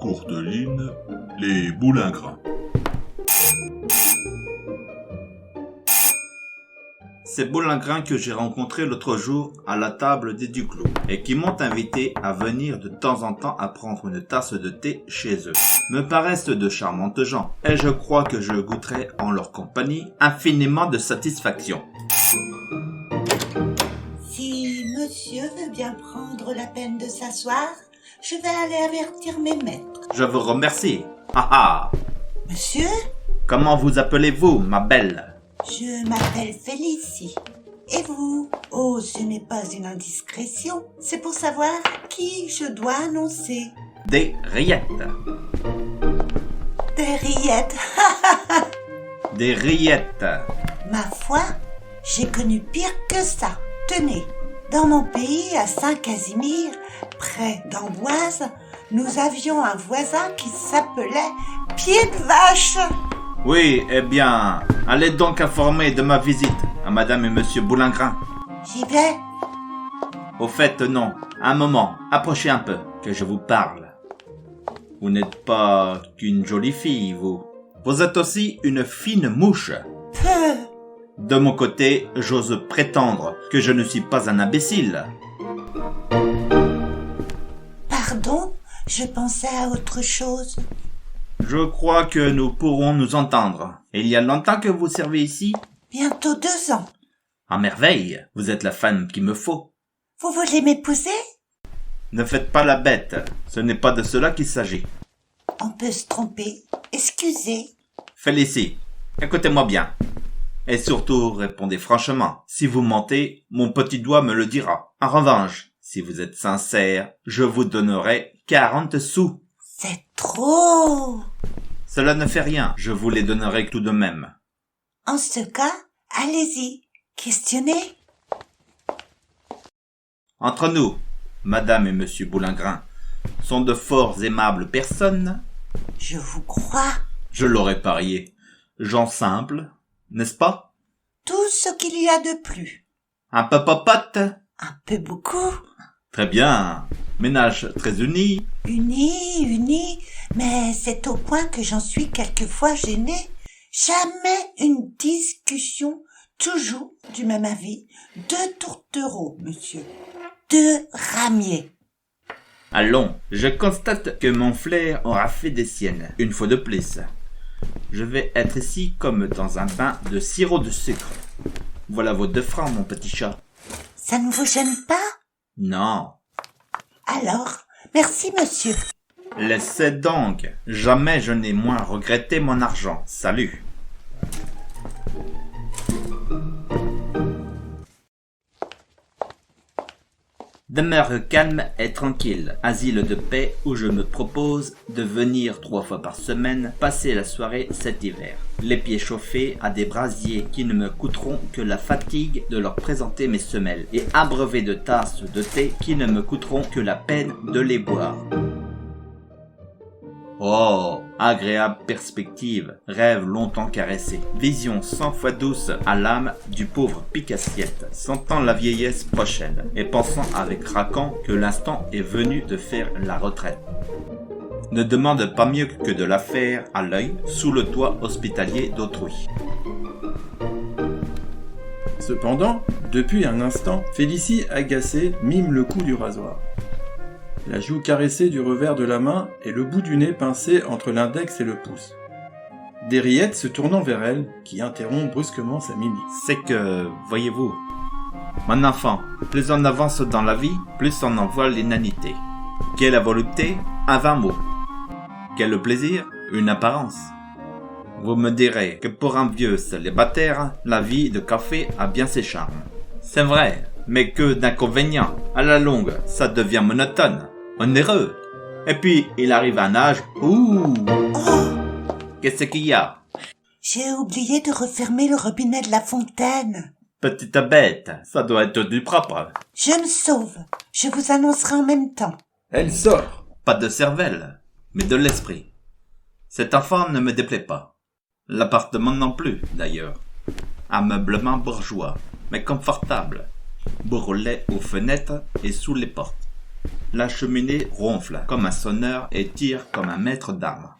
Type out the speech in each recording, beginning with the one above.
Courteline, les boulingrins. C'est Boulingrin que j'ai rencontré l'autre jour à la table des Duclos et qui m'ont invité à venir de temps en temps à prendre une tasse de thé chez eux. Me paraissent de charmantes gens et je crois que je goûterai en leur compagnie infiniment de satisfaction. Si monsieur veut bien prendre la peine de s'asseoir, je vais aller avertir mes maîtres. Je vous remercie. Ah ah. Monsieur, Comment vous appelez-vous, ma belle? je m'appelle Félicie. Et vous? Oh, ce n'est pas une indiscrétion. C'est pour savoir qui je dois annoncer. Des rillettes. Des rillettes. Des rillettes. Ma foi, j'ai connu pire que ça. Tenez, dans mon pays, à Saint-Casimir, près d'Amboise, nous avions un voisin qui s'appelait Pied de Vache. Oui, eh bien, allez donc informer de ma visite à madame et monsieur Boulingrin. J'y vais. Au fait, non. Un moment, approchez un peu, que je vous parle. Vous n'êtes pas qu'une jolie fille, vous. Vous êtes aussi une fine mouche. Peu. De mon côté, j'ose prétendre que je ne suis pas un imbécile. Pardon, je pensais à autre chose. Je crois que nous pourrons nous entendre. Il y a longtemps que vous servez ici? Bientôt 2 ans. À merveille, vous êtes la femme qu'il me faut. Vous voulez m'épouser? Ne faites pas la bête, ce n'est pas de cela qu'il s'agit. On peut se tromper. Excusez. Félicie, écoutez-moi bien. Et surtout, répondez franchement. Si vous mentez, mon petit doigt me le dira. En revanche, si vous êtes sincère, je vous donnerai 40 sous. C'est trop. Cela ne fait rien, je vous les donnerai tout de même. En ce cas, allez-y. Questionnez. Entre nous, madame et monsieur Boulingrin sont de fort aimables personnes. Je vous crois. Je l'aurais parié. Gens simples, n'est-ce pas? Tout ce qu'il y a de plus. Un peu popote? Un peu beaucoup. Très bien. Ménage très uni. Uni, mais c'est au point que j'en suis quelquefois gênée. Jamais une discussion, toujours du même avis. 2 tourtereaux, monsieur. 2 ramiers. Allons, je constate que mon flair aura fait des siennes, une fois de plus. Je vais être ici comme dans un bain de sirop de sucre. Voilà vos 2 francs, mon petit chat. Ça ne vous gêne pas? Non. Alors, merci, monsieur. Laissez donc. Jamais je n'ai moins regretté mon argent. Salut. Demeure calme et tranquille, asile de paix où je me propose de venir 3 fois par semaine passer la soirée cet hiver. Les pieds chauffés à des brasiers qui ne me coûteront que la fatigue de leur présenter mes semelles et abreuvés de tasses de thé qui ne me coûteront que la peine de les boire. Oh, agréable perspective, rêve longtemps caressé, vision 100 fois douce à l'âme du pauvre pique-assiette, sentant la vieillesse prochaine et pensant avec Racan que l'instant est venu de faire la retraite. Ne demande pas mieux que de la faire à l'œil sous le toit hospitalier d'autrui. Cependant, depuis un instant, Félicie, agacée, mime le coup du rasoir. La joue caressée du revers de la main et le bout du nez pincé entre l'index et le pouce. Des rillettes se tournant vers elle, qui interrompt brusquement sa mimique. C'est que, voyez-vous, mon enfant, plus on avance dans la vie, plus on en voit l'inanité. Qu'est la volupté? Un vain mot. Qu'est le plaisir? Une apparence. Vous me direz que pour un vieux célibataire, la vie de café a bien ses charmes. C'est vrai, mais que d'inconvénients. À la longue, ça devient monotone, onéreux. Et puis, il arrive un âge où... Oh, Qu'est-ce qu'il y a? j'ai oublié de refermer le robinet de la fontaine. Petite bête, ça doit être du propre. Je me sauve. Je vous annoncerai en même temps. Elle sort. Pas de cervelle, mais de l'esprit. Cet enfant ne me déplaît pas. L'appartement non plus, d'ailleurs. Ameublement bourgeois, mais confortable. Bourrelet aux fenêtres et sous les portes. La cheminée ronfle comme un sonneur et tire comme un maître d'armes.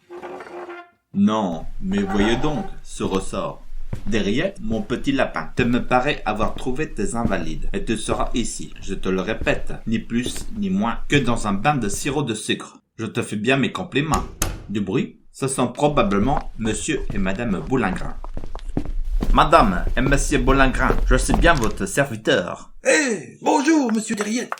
Non, mais voyez donc ce ressort. Derrière, mon petit lapin, tu me parais avoir trouvé tes invalides, et tu seras ici, je te le répète, ni plus ni moins que dans un bain de sirop de sucre. Je te fais bien mes compliments. Du bruit, ce sont probablement monsieur et madame Boulingrin. Madame et monsieur Boulingrin, je suis bien votre serviteur. Bonjour, monsieur Derriette.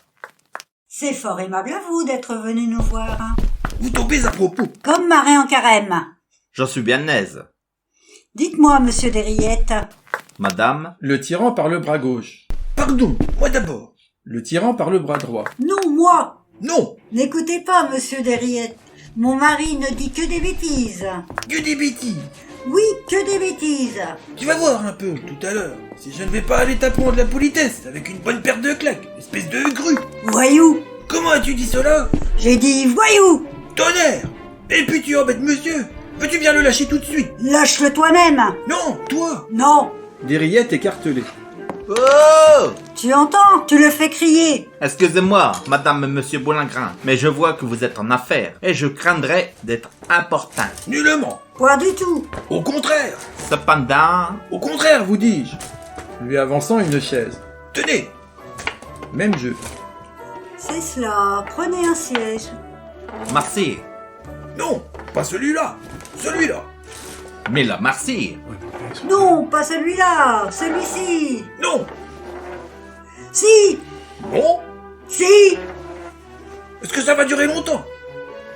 C'est fort aimable à vous d'être venu nous voir. Hein. Vous tombez à propos. Comme marée en carême. Je suis bien aise. Dites-moi, monsieur Derriette. Madame, Le tyran par le bras gauche. Pardon, moi d'abord. Le tyran par le bras droit. Non, moi. Non, N'écoutez pas, monsieur Derriette. Mon mari ne dit que des bêtises. que des bêtises. Oui, que des bêtises. Tu vas voir un peu, tout à l'heure, si je ne vais pas aller t'apprendre la politesse avec une bonne paire de claques, espèce de grue. Voyou. Comment as-tu dit cela? J'ai dit voyou. Tonnerre! Et puis tu embêtes monsieur. Veux-tu bien le lâcher tout de suite? Lâche-le toi-même. Non, toi. Non. Derriette écartelé. oh! Tu entends? Tu le fais crier. Excusez-moi, madame et monsieur Boulingrin, mais je vois que vous êtes en affaires, et je craindrais d'être importun. Nullement. Pas du tout. Au contraire. Cependant, Au contraire, vous dis-je. Lui avançant une chaise. Tenez. Même jeu. C'est cela. Prenez un siège. merci. Non, pas celui-là. Celui-là. Mais la merci. Non, pas celui-là. Celui-ci. Non. Si. Bon. Si. Est-ce que ça va durer longtemps?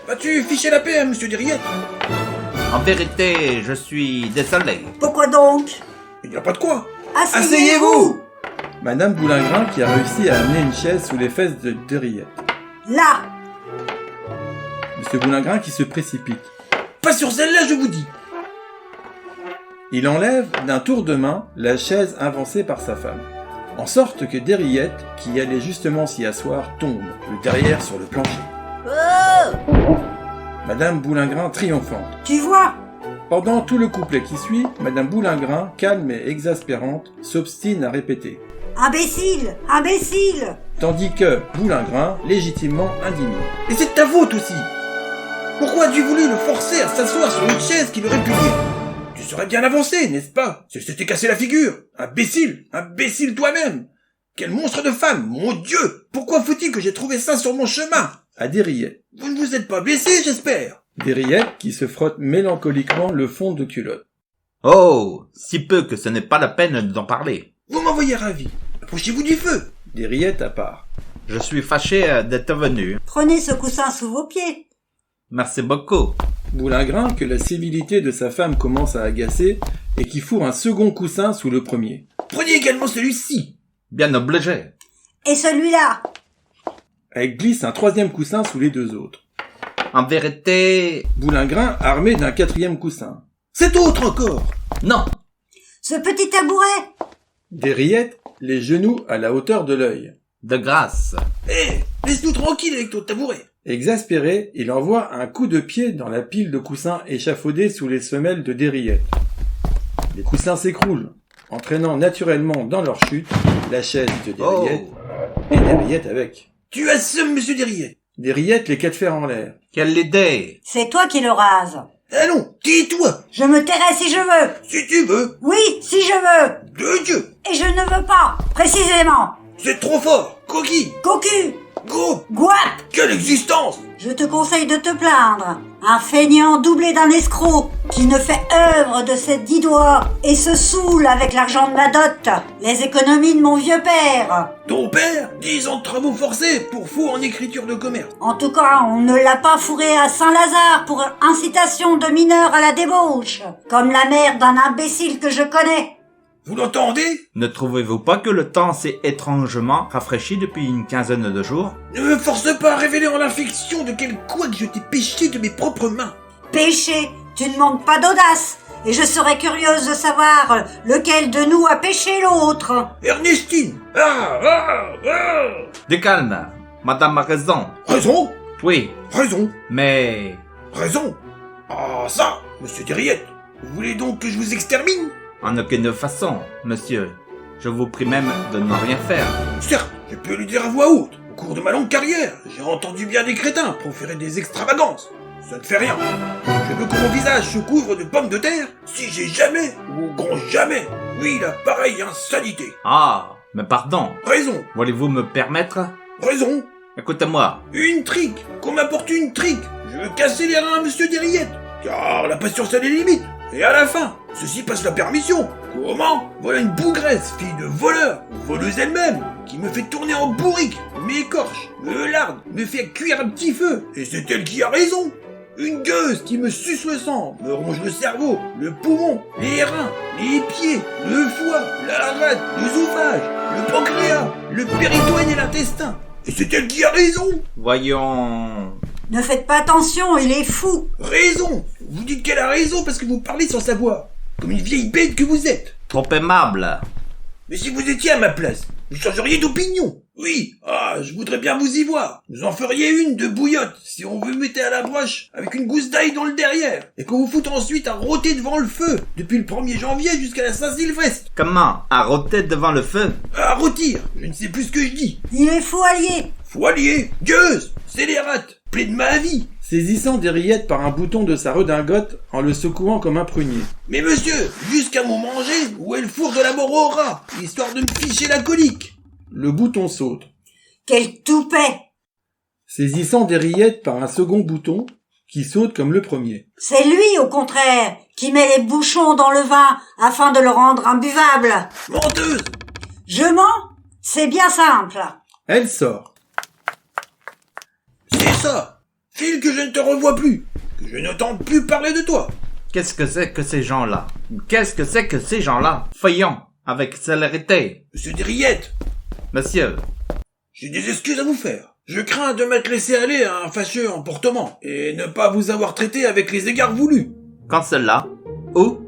Vas-tu ficher la paix à monsieur Derriette? En vérité, je suis désolé. Pourquoi donc? Il n'y a pas de quoi. Asseyez-vous. Madame Boulingrin qui a réussi à amener une chaise sous les fesses de Derriette. Là. Monsieur Boulingrin qui se précipite. Pas sur celle-là, je vous dis. Il enlève d'un tour de main la chaise avancée par sa femme. En sorte que Derriette, qui allait justement s'y asseoir, tombe, le derrière sur le plancher. Madame Boulingrin triomphante. Tu vois? Pendant tout le couplet qui suit, Madame Boulingrin, calme et exaspérante, s'obstine à répéter. Imbécile. Imbécile. Tandis que Boulingrin, légitimement indigné. Et c'est de ta faute aussi. Pourquoi as-tu voulu le forcer à s'asseoir sur une chaise qu'il aurait pu dire? Tu serais bien avancé, n'est-ce pas? Si je t'ai cassé la figure. Imbécile. Imbécile toi-même. Quel monstre de femme, mon Dieu! Pourquoi faut-il que j'ai trouvé ça sur mon chemin? À Derriette. Vous ne vous êtes pas blessé, j'espère? Derriette qui se frotte mélancoliquement le fond de culotte. Oh, si peu que ce n'est pas la peine d'en parler. Vous m'envoyez ravi. Approchez-vous du feu. Derriette à part. Je suis fâché d'être venu. Prenez ce coussin sous vos pieds. Merci beaucoup. Boulingrin que la civilité de sa femme commence à agacer et qui fourre un second coussin sous le premier. Prenez également celui-ci. Bien obligé. Et celui-là. Elle glisse un troisième coussin sous les deux autres. En vérité, Boulingrin armé d'un quatrième coussin. Cet autre encore. non. Ce petit tabouret. Derriette, les genoux à la hauteur de l'œil. De grâce. Laisse-nous tranquille avec ton tabouret. Exaspéré, il envoie un coup de pied dans la pile de coussins échafaudés sous les semelles de Derriette. Les coussins s'écroulent, entraînant naturellement dans leur chute la chaise de Derriette et Derriette avec. Tu assommes monsieur Derriette. Derriette les quatre fers en l'air. Quelle idée. C'est toi qui le rase. Allons, tais-toi. Je me tairai si je veux. Si tu veux. Oui, si je veux. De Dieu. Et je ne veux pas. Précisément. C'est trop fort. Coquille. Cocu. Gros. Guap. Quelle existence. Je te conseille de te plaindre. Un feignant doublé d'un escroc qui ne fait œuvre de ses 10 doigts et se saoule avec l'argent de ma dot. Les économies de mon vieux père. Ton père, 10 ans de travaux forcés pour faux en écriture de commerce. En tout cas, on ne l'a pas fourré à Saint-Lazare pour incitation de mineurs à la débauche. Comme la mère d'un imbécile que je connais. Vous l'entendez? Ne trouvez-vous pas que le temps s'est étrangement rafraîchi depuis une quinzaine de jours? Ne me force pas à révéler en l'infection de quel couac je t'ai péché de mes propres mains. Péché, tu ne manques pas d'audace. Et je serais curieuse de savoir lequel de nous a péché l'autre. Ernestine. Du calme. Madame a raison. Raison? Oui, Raison. mais... Raison. Ah ça, monsieur Derriette. Vous voulez donc que je vous extermine? En aucune façon, monsieur. Je vous prie même de ne rien faire. Certes, je peux lui dire à voix haute. Au cours de ma longue carrière, j'ai entendu bien des crétins proférer des extravagances. Ça ne fait rien. Je veux que mon visage se couvre de pommes de terre si j'ai jamais, ou au grand jamais, oui, la pareille insanité. Ah, mais pardon. Raison, Voulez-vous me permettre? raison. Écoutez-moi. Une trique, qu'on m'apporte une trique. Je veux casser les reins à Monsieur Derriette, car la patience a des limites. Et à la fin, ceci passe la permission. Comment? Voilà une bougresse, fille de voleur, voleuse elle-même, qui me fait tourner en bourrique, m'écorche, me larde, me fait cuire à petit feu. Et c'est elle qui a raison. Une gueuse qui me suce le sang, me ronge le cerveau, le poumon, les reins, les pieds, le foie, la rate, l'œsophage, le pancréas, le péritoine et l'intestin. Et c'est elle qui a raison. Voyons... Ne faites pas attention, il est fou. Raison. Vous dites qu'elle a raison parce que vous parlez sans savoir. Comme une vieille bête que vous êtes. Trop aimable. Mais si vous étiez à ma place, vous changeriez d'opinion. Oui, je voudrais bien vous y voir. Vous en feriez une de bouillotte, si on vous mettait à la broche, avec une gousse d'ail dans le derrière, et qu'on vous foute ensuite à rôter devant le feu, depuis le 1er janvier jusqu'à la Saint-Sylvestre. Comment? À rôter devant le feu? À rôtir, je ne sais plus ce que je dis. Il est fou allié. Faut allier, gueuse, scélérate, plaie de ma vie. Saisissant des rillettes par un bouton de sa redingote en le secouant comme un prunier. Mais monsieur, jusqu'à mon manger, où est le four de la mort au rat, histoire de me ficher la colique. Le bouton saute. Quel toupet. Saisissant des rillettes par un second bouton qui saute comme le premier. C'est lui, au contraire, qui met les bouchons dans le vin afin de le rendre imbuvable. Menteuse. Je mens? C'est bien simple. Elle sort. C'est ça. File que je ne te revois plus, que je n'entende plus parler de toi. Qu'est-ce que c'est que ces gens-là? Qu'est-ce que c'est que ces gens-là? Voyons, avec célérité. Monsieur Derriette, Monsieur, j'ai des excuses à vous faire. Je crains de m'être laissé aller à un fâcheux emportement, et ne pas vous avoir traité avec les égards voulus. quand cela? Où?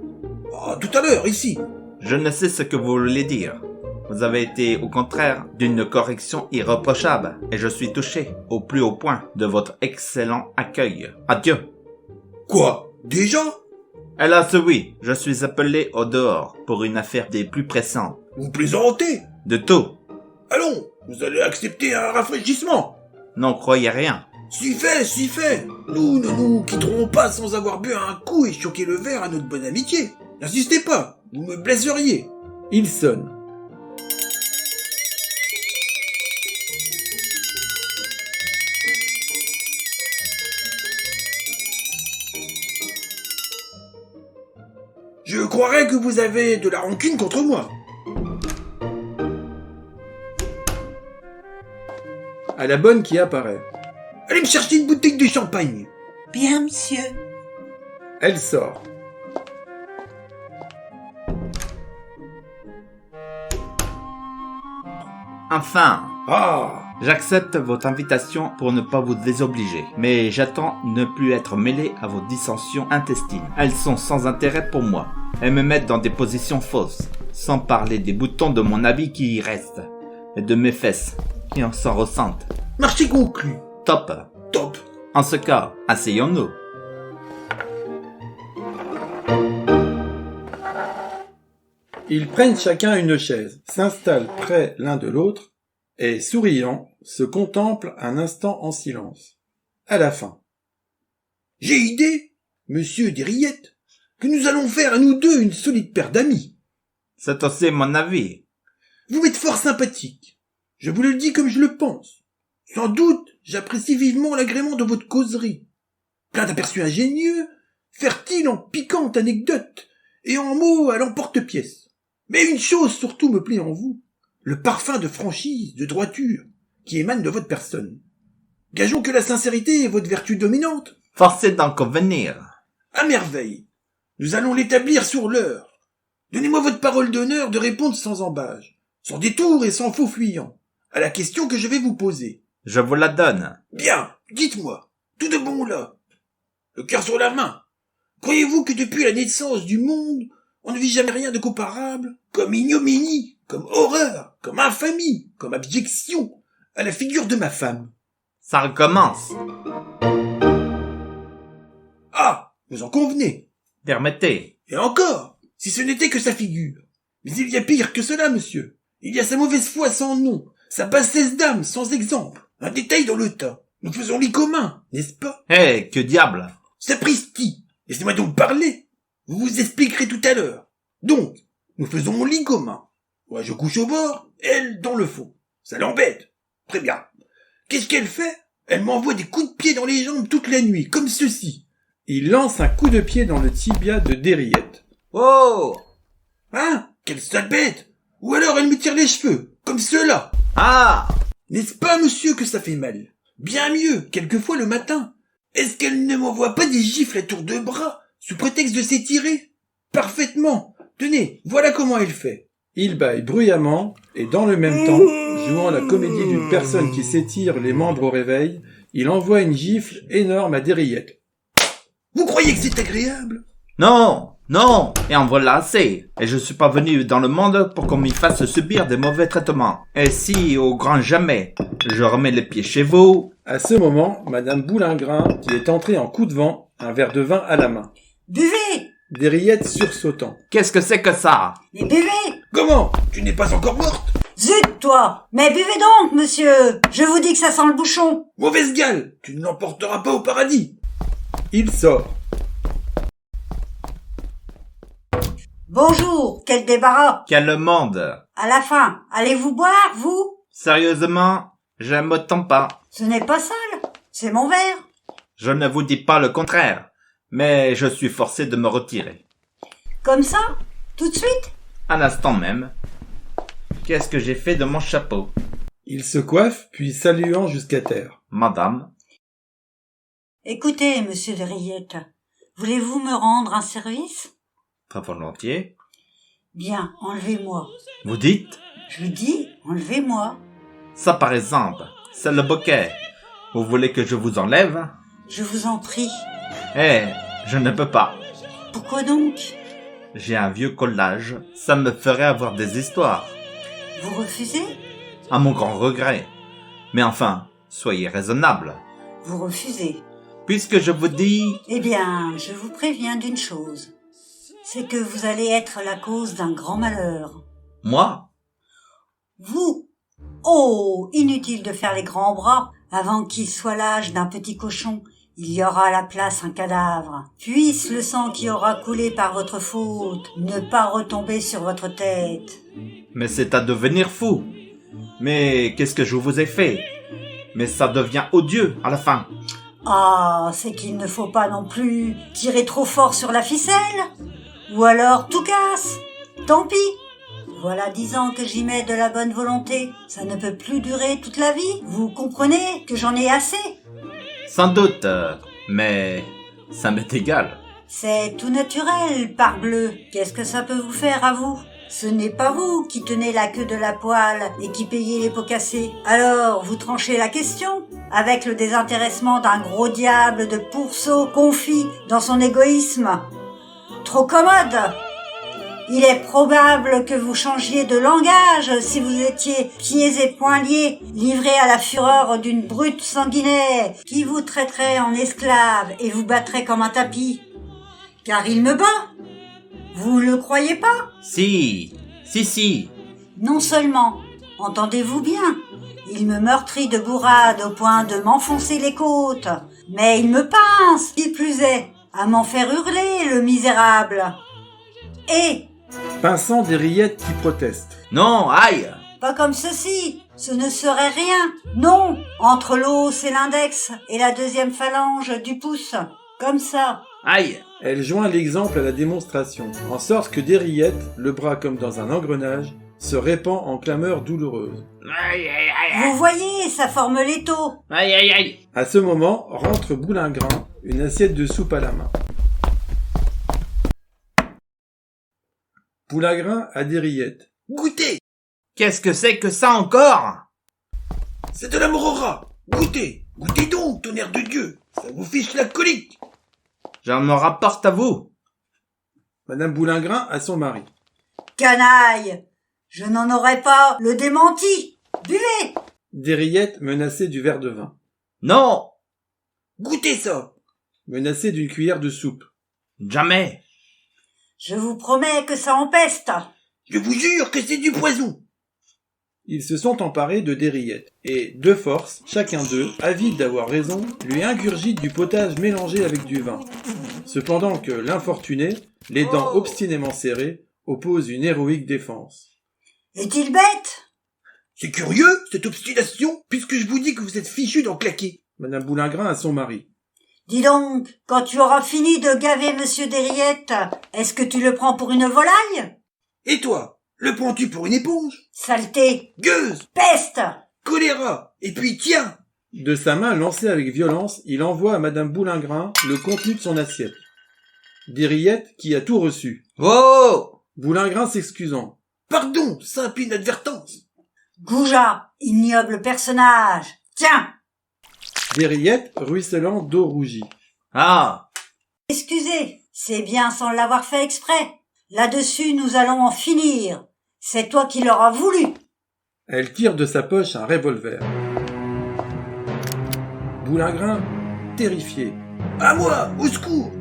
Tout à l'heure, ici. Je ne sais ce que vous voulez dire. Vous avez été, au contraire, d'une correction irréprochable, et je suis touché, au plus haut point, de votre excellent accueil. Adieu. Quoi? Déjà? Hélas oui, je suis appelé au dehors, pour une affaire des plus pressantes. Vous plaisantez? De tout. Allons, vous allez accepter un rafraîchissement. N'en croyez rien. Si fait, si fait. Nous ne nous quitterons pas sans avoir bu un coup et choqué le verre à notre bonne amitié. N'insistez pas, vous me blesseriez. Il sonne. Je croirais que vous avez de la rancune contre moi. À la bonne qui apparaît. Allez me chercher une bouteille de champagne. Bien, monsieur. Elle sort. Enfin, Ah, j'accepte votre invitation pour ne pas vous désobliger, mais j'attends ne plus être mêlé à vos dissensions intestines. Elles sont sans intérêt pour moi. Elles me mettent dans des positions fausses, sans parler des boutons de mon habit qui y restent, et de mes fesses qui en s'en ressentent. marché conclu. Top. Top. En ce cas, asseyons-nous. Ils prennent chacun une chaise, s'installent près l'un de l'autre, et, souriant, se contemplent un instant en silence. À la fin. J'ai idée, monsieur Derriette, que nous allons faire à nous deux une solide paire d'amis. C'est aussi mon avis. Vous m'êtes fort sympathique. Je vous le dis comme je le pense. Sans doute, j'apprécie vivement l'agrément de votre causerie. Plein d'aperçus ingénieux, fertile en piquantes anecdotes, et en mots à l'emporte-pièce. Mais une chose surtout me plaît en vous, le parfum de franchise, de droiture, qui émane de votre personne. Gageons que la sincérité est votre vertu dominante. Forcé d'en convenir. À merveille. Nous allons l'établir sur l'heure. Donnez-moi votre parole d'honneur de répondre sans embâge, sans détour et sans faux fuyant, à la question que je vais vous poser. Je vous la donne. Bien, dites-moi, tout de bon là, le cœur sur la main, croyez-vous que depuis la naissance du monde, on ne vit jamais rien de comparable, comme ignominie, comme horreur, comme infamie, comme abjection, à la figure de ma femme? Ça recommence. Ah, vous en convenez. Permettez. Et encore, si ce n'était que sa figure. Mais il y a pire que cela, monsieur. Il y a sa mauvaise foi sans nom, Ça passe 16 dames, sans exemple. Un détail dans le tas. Nous faisons lit commun, n'est-ce pas? Eh, que diable! Sapristi! Laissez-moi donc parler. Vous vous expliquerez tout à l'heure. Donc, nous faisons mon lit commun. Moi, je couche au bord, elle dans le fond. Ça l'embête. Très bien. Qu'est-ce qu'elle fait? Elle m'envoie des coups de pied dans les jambes toute la nuit, comme ceci. Il lance un coup de pied dans le tibia de Dériette. Oh! Hein? Quelle sale bête! Ou alors elle me tire les cheveux, comme cela. Ah! N'est-ce pas, monsieur, que ça fait mal? Bien mieux, quelquefois le matin. Est-ce qu'elle ne m'envoie pas des gifles à tour de bras, sous prétexte de s'étirer? Parfaitement. Tenez, voilà comment elle fait. Il bâille bruyamment, et dans le même temps, jouant la comédie d'une personne qui s'étire les membres au réveil, il envoie une gifle énorme à Dériette. Vous croyez que c'est agréable? Non! Non! Et en voilà assez! Et je suis pas venu dans le monde pour qu'on m'y fasse subir des mauvais traitements. Et si, au grand jamais, je remets les pieds chez vous... À ce moment, Madame Boulingrin, qui est entrée en coup de vent, un verre de vin à la main. Buvez! Dériette sursautant. Qu'est-ce que c'est que ça? Mais buvez! Comment? Tu n'es pas encore morte? Zut, toi! Mais buvez donc, monsieur! Je vous dis que ça sent le bouchon! Mauvaise gale! Tu ne l'emporteras pas au paradis! Il sort. Bonjour, quel débarras! Quel monde! À la fin, allez-vous boire, vous? Sérieusement, j'aime autant pas. Ce n'est pas sale, c'est mon verre. Je ne vous dis pas le contraire, mais je suis forcé de me retirer. Comme ça? Tout de suite? À l'instant même. Qu'est-ce que j'ai fait de mon chapeau? Il se coiffe, puis saluant jusqu'à terre. Madame, Écoutez, monsieur de Riette, voulez-vous me rendre un service? très volontiers. Bien, enlevez-moi. Vous dites? Je dis, enlevez-moi. Ça par exemple, c'est le bouquet. Vous voulez que je vous enlève? Je vous en prie. Eh, je ne peux pas. Pourquoi donc? J'ai un vieux collage, ça me ferait avoir des histoires. Vous refusez? À mon grand regret. Mais enfin, soyez raisonnable. Vous refusez. Puisque je vous dis... Eh bien, je vous préviens d'une chose. C'est que vous allez être la cause d'un grand malheur. Moi? Vous? Oh, inutile de faire les grands bras. Avant qu'il soit l'âge d'un petit cochon, il y aura à la place un cadavre. Puisse le sang qui aura coulé par votre faute ne pas retomber sur votre tête. Mais c'est à devenir fou. Mais qu'est-ce que je vous ai fait? Mais ça devient odieux à la fin. Ah, c'est qu'il ne faut pas non plus tirer trop fort sur la ficelle. Ou alors tout casse. Tant pis. Voilà 10 ans que j'y mets de la bonne volonté. Ça ne peut plus durer toute la vie. Vous comprenez que j'en ai assez. Sans doute, mais ça m'est égal. C'est tout naturel, parbleu. Qu'est-ce que ça peut vous faire à vous? Ce n'est pas vous qui tenez la queue de la poêle et qui payez les pots cassés. Alors, vous tranchez la question avec le désintéressement d'un gros diable de pourceau confit dans son égoïsme. Trop commode. Il est probable que vous changiez de langage si vous étiez pieds et poings liés, livrés à la fureur d'une brute sanguinaire qui vous traiterait en esclave et vous battrait comme un tapis. Car il me bat. Vous ne le croyez pas? Si. Non seulement, entendez-vous bien, il me meurtrit de bourrade au point de m'enfoncer les côtes, mais il me pince, qui plus est, à m'en faire hurler, le misérable. Et, Pinçant Dériette qui proteste. Non, aïe! pas comme ceci, ce ne serait rien. Non, entre l'os et l'index et la deuxième phalange du pouce, comme ça. Aïe! Elle joint l'exemple à la démonstration, en sorte que Dériette, le bras comme dans un engrenage, se répand en clameurs douloureuses. Aïe, aïe, aïe, Vous voyez, ça forme l'étau. aïe, aïe, aïe! À ce moment, rentre Boulingrin, une assiette de soupe à la main. Boulingrin à Dériette. Goûtez! Qu'est-ce que c'est que ça encore? C'est de la morora! Goûtez! Goûtez donc, tonnerre de Dieu! Ça vous fiche la colique! J'en me rapporte à vous. Madame Boulingrin à son mari. Canaille, je n'en aurais pas le démenti. Buvez. Dériette menacée du verre de vin. Non! Goûtez ça! Menacée d'une cuillère de soupe. Jamais! Je vous promets que ça empeste. Je vous jure que c'est du poison! Ils se sont emparés de Dériette, et, de force, chacun d'eux, avide d'avoir raison, lui ingurgite du potage mélangé avec du vin. Cependant que l'infortuné, les dents obstinément serrées, oppose une héroïque défense. Est-il bête? C'est curieux, cette obstination, puisque je vous dis que vous êtes fichu d'en claquer. Madame Boulingrin à son mari. Dis donc, quand tu auras fini de gaver Monsieur Dériette, est-ce que tu le prends pour une volaille? Et toi, le prends-tu pour une éponge? Saleté! Gueuse! Peste! Choléra! Et puis tiens! De sa main lancée avec violence, il envoie à Madame Boulingrin le contenu de son assiette. Dériette, qui a tout reçu. Oh! Boulingrin s'excusant. Pardon, simple inadvertance! Goujat, ignoble personnage! Tiens! Dériette, ruisselant d'eau rougie. Ah! Excusez, c'est bien sans l'avoir fait exprès. Là-dessus, nous allons en finir. C'est toi qui l'auras voulu. Elle tire de sa poche un revolver. Boulingrin, terrifié. À moi! Au secours!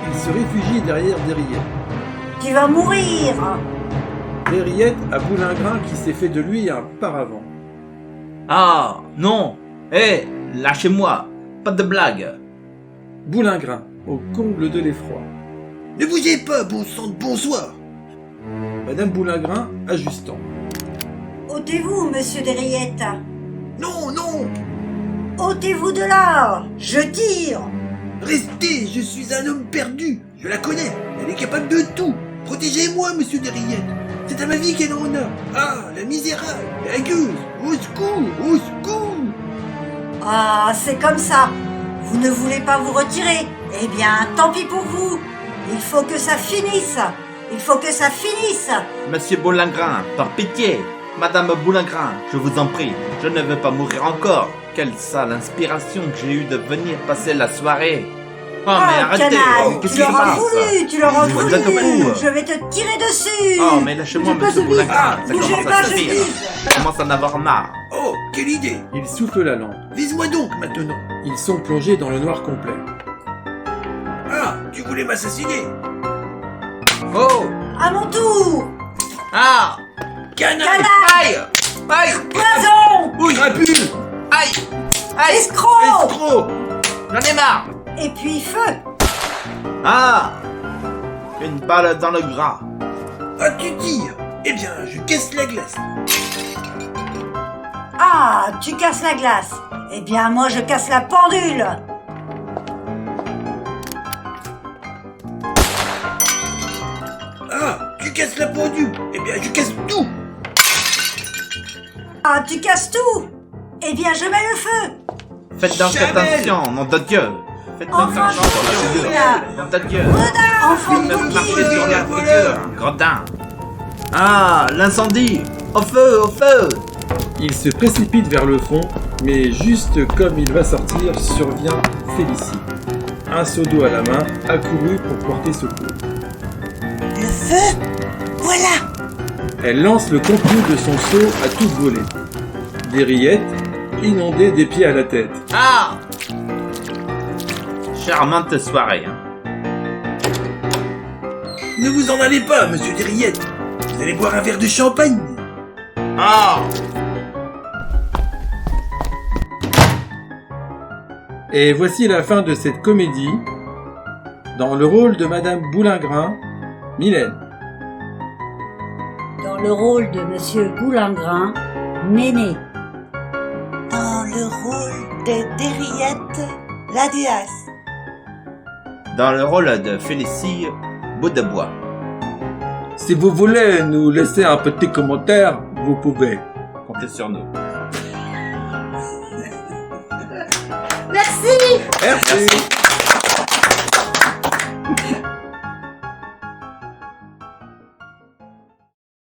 Il se réfugie derrière Dériette. Tu vas mourir. Dériette à Boulingrin qui s'est fait de lui un paravent. Ah! Non! Hé! Lâchez-moi! Pas de blague! Boulingrin, au comble de l'effroi. Ne bougez pas, bon sang de bonsoir! Madame Boulingrin, ajustant. Ôtez-vous, Monsieur Dériette. Non, non! Ôtez-vous de là. Je tire. Restez, je suis un homme perdu! Je la connais, elle est capable de tout! Protégez-moi, monsieur Dériette! C'est à ma vie qu'elle en a! Ah, la misérable! La gueuse! Au secours! Au secours! Ah, c'est comme ça. Vous ne voulez pas vous retirer. Eh bien, tant pis pour vous. Il faut que ça finisse. Il faut que ça finisse. Monsieur Boulingrin, par pitié! Madame Boulingrin, je vous en prie, je ne veux pas mourir encore. Quelle sale inspiration que j'ai eue de venir passer la soirée. Oh, mais arrêtez! Canaille, Qu'est-ce tu qui se l'auras passe? voulu, tu l'auras Vous voulu. êtes fou. Je vais te tirer dessus. Oh, mais lâchez-moi, Bougez pas, monsieur ce Boulingrin, ça bougez commence pas, à je suffire. dis. Je commence à en avoir marre. Oh, quelle idée! Il souffle la lampe. Vise-moi donc, maintenant! Ils sont plongés dans le noir complet. Ah, tu voulais m'assassiner! Oh! À mon tour. Ah! Canaille! Aïe! Aïe! Poison. Oui! Crapule! Aïe! Aïe! Escroc. Escroc! J'en ai marre! Et puis feu. Ah! Une balle dans le gras. As-tu dire? Eh bien, je casse la glace! Ah, tu casses la glace. Eh bien, moi, je casse la pendule. Ah, tu casses la pendule! Eh bien, je casse tout! Ah, tu casses tout. Eh bien, je mets le feu. Faites donc Jamais. attention, nom de Dieu! Faites donc Enfant attention sur la de figure! Dieu. Nom de Dieu! Enfant Vous de me marchez Dieu. sur la figure, gredin! Ah! L'incendie! Au feu! Au feu! Il se précipite vers le fond, mais juste comme il va sortir, survient Félicie. Un seau d'eau à la main, accourue pour porter secours. Le feu? Voilà! Elle lance le contenu de son seau à toute volée. Dériette, inondée des pieds à la tête. Ah! Charmante soirée, hein. Ne vous en allez pas, monsieur Dériette! Vous allez boire un verre de champagne! Ah! Et voici la fin de cette comédie. Dans le rôle de Madame Boulingrin, Mylène. Dans le rôle de Monsieur Boulingrin, Néné. Dans le rôle de Dériette, la déesse. Dans le rôle de Félicie, bout de bois. Si vous voulez nous laisser un petit commentaire, vous pouvez. Comptez sur nous. Merci! Merci.